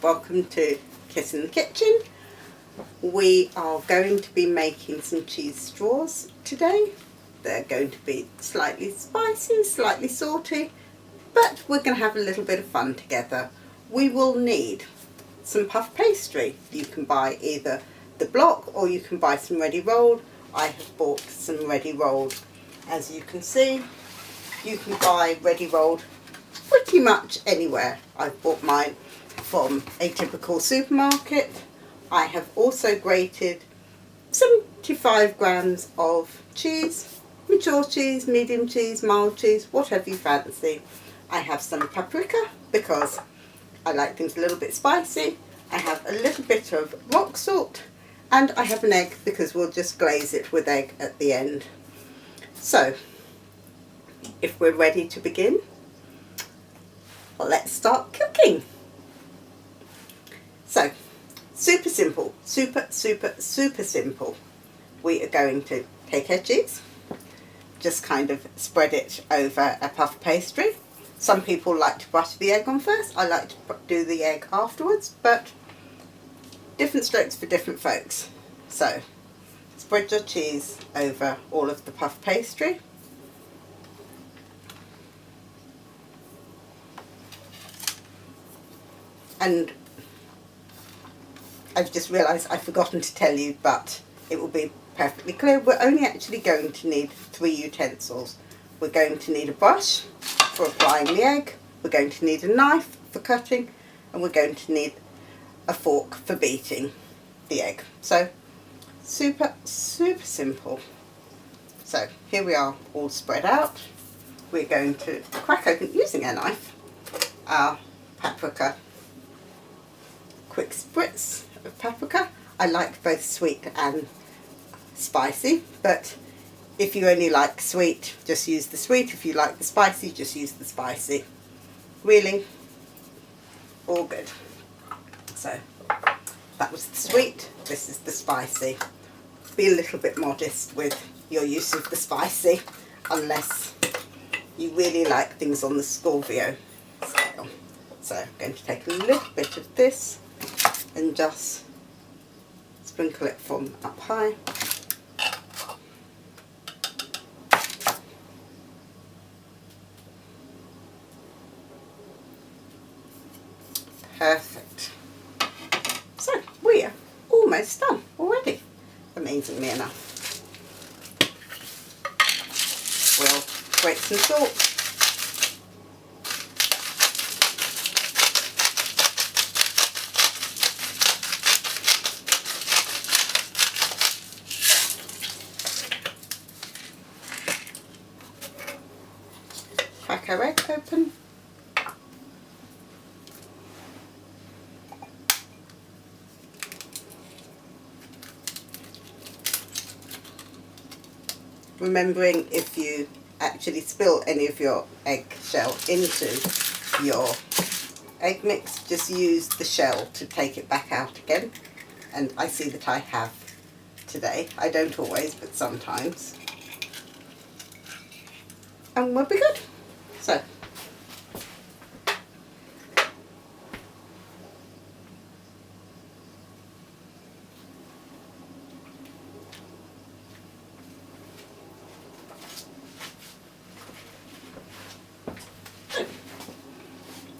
welcome to Kiss in the Kitchen. We are going to be making some cheese straws today. They're going to be slightly spicy, slightly salty, but we're going to have a little bit of fun together. We will need some puff pastry. You can buy either the block or you can buy some ready rolled. I have bought some ready rolled. As you can see, you can buy ready rolled pretty much anywhere. I've bought mine from a typical supermarket. I have also grated 75 grams of cheese, mature cheese, medium cheese, mild cheese, whatever you fancy. I have some paprika because I like things a little bit spicy. I have a little bit of rock salt, and I have an egg because we'll just glaze it with egg at the end. So, if we're ready to begin, let's start cooking. So, super simple, super simple. We are going to take our cheese, just kind of spread it over a puff pastry. Some people like to butter the egg on first. I like to do the egg afterwards, but different strokes for different folks. So, spread your cheese over all of the puff pastry. And I've just realised I've forgotten to tell you, but it will be perfectly clear. We're only actually going to need 3 utensils. We're going to need a brush for applying the egg, we're going to need a knife for cutting, and we're going to need a fork for beating the egg. So super simple. So here we are, all spread out. We're going to crack open, using a knife, our paprika. Quick spritz of paprika. I like both sweet and spicy, but if you only like sweet, just use the sweet. If you like the spicy, just use the spicy. Really, all good. So that was the sweet, this is the spicy. Be a little bit modest with your use of the spicy, unless you really like things on the Scorpio scale. So I'm going to take a little bit of this and just sprinkle it from up high. Perfect. So we are almost done already, amazingly enough. We'll grate some salt. Crack our egg open. Remembering, if you actually spill any of your egg shell into your egg mix, just use the shell to take it back out again. And I see that I have today. I don't always, but sometimes. And we'll be good. So,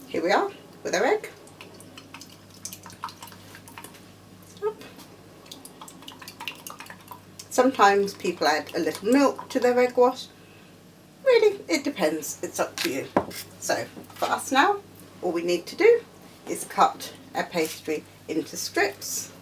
here we are with our egg. Up. Sometimes people add a little milk to their egg wash. Really, it depends. It's up to you. So for us now, all we need to do is cut our pastry into strips.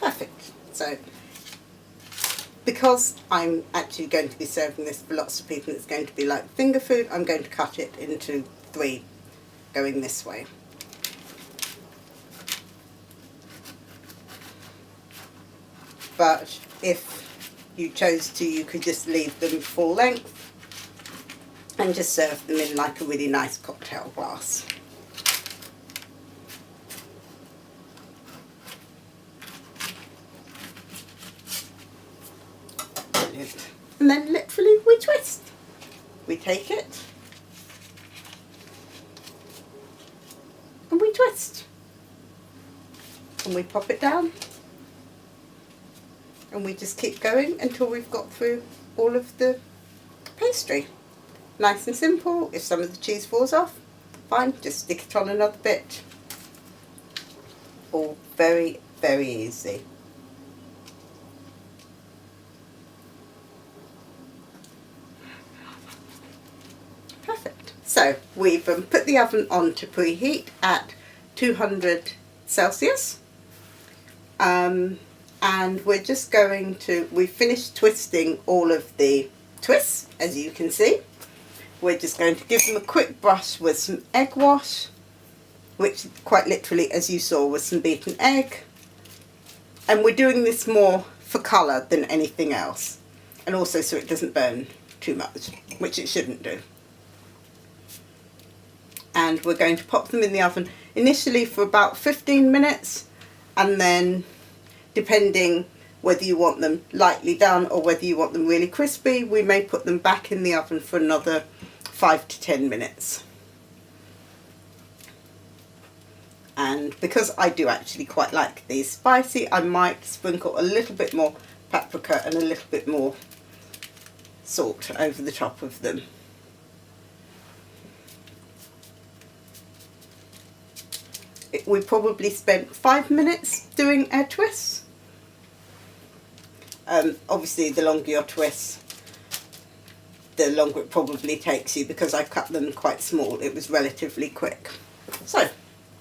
perfect. So because I'm actually going to be serving this for lots of people, it's going to be like finger food, I'm going to cut it into 3 going this way. But if you chose to, you could just leave them full length and just serve them in like a really nice cocktail glass. Brilliant. And then literally we twist. We take it and we twist. And we pop it down. And we just keep going until we've got through all of the pastry. Nice and simple. If some of the cheese falls off, fine, just stick it on another bit. All very, very easy. Perfect. So we've put the oven on to preheat at 200 Celsius. And we're just going to, we've finished twisting all of the twists, as you can see. We're just going to give them a quick brush with some egg wash, which quite literally, as you saw, was some beaten egg. And we're doing this more for colour than anything else. And also so it doesn't burn too much, which it shouldn't do. And we're going to pop them in the oven initially for about 15 minutes, and then depending whether you want them lightly done or whether you want them really crispy, we may put them back in the oven for another 5 to 10 minutes. And because I do actually quite like these spicy, I might sprinkle a little bit more paprika and a little bit more salt over the top of them. We probably spent 5 minutes doing our twists. Obviously the longer your twists, the longer it probably takes you, because I cut them quite small. It was relatively quick. So,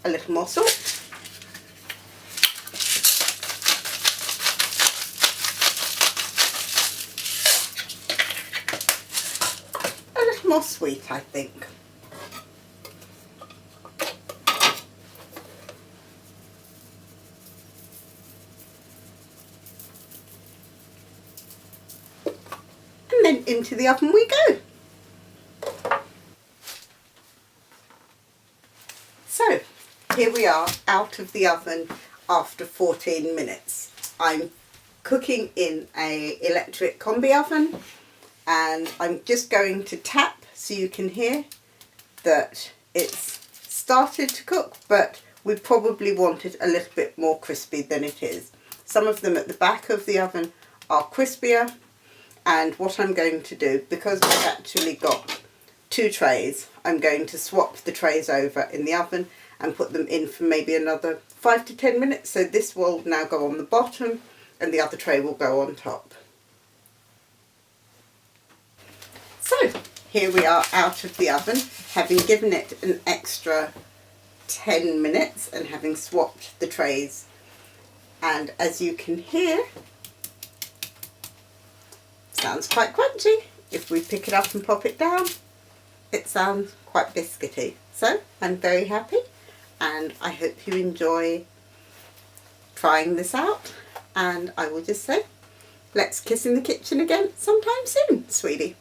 a little more salt. A little more sweet, I think. And then into the oven we go. So, here we are out of the oven after 14 minutes. I'm cooking in an electric combi oven, and I'm just going to tap so you can hear that it's started to cook, but we probably want it a little bit more crispy than it is. Some of them at the back of the oven are crispier, and what I'm going to do, because I've actually got 2 trays, I'm going to swap the trays over in the oven and put them in for maybe another 5 to 10 minutes. So this will now go on the bottom and the other tray will go on top. So here we are out of the oven, having given it an extra 10 minutes and having swapped the trays. And as you can hear, sounds quite crunchy. If we pick it up and pop it down, it sounds quite biscuity. So I'm very happy, and I hope you enjoy trying this out. And I will just say, let's kiss in the kitchen again sometime soon, sweetie.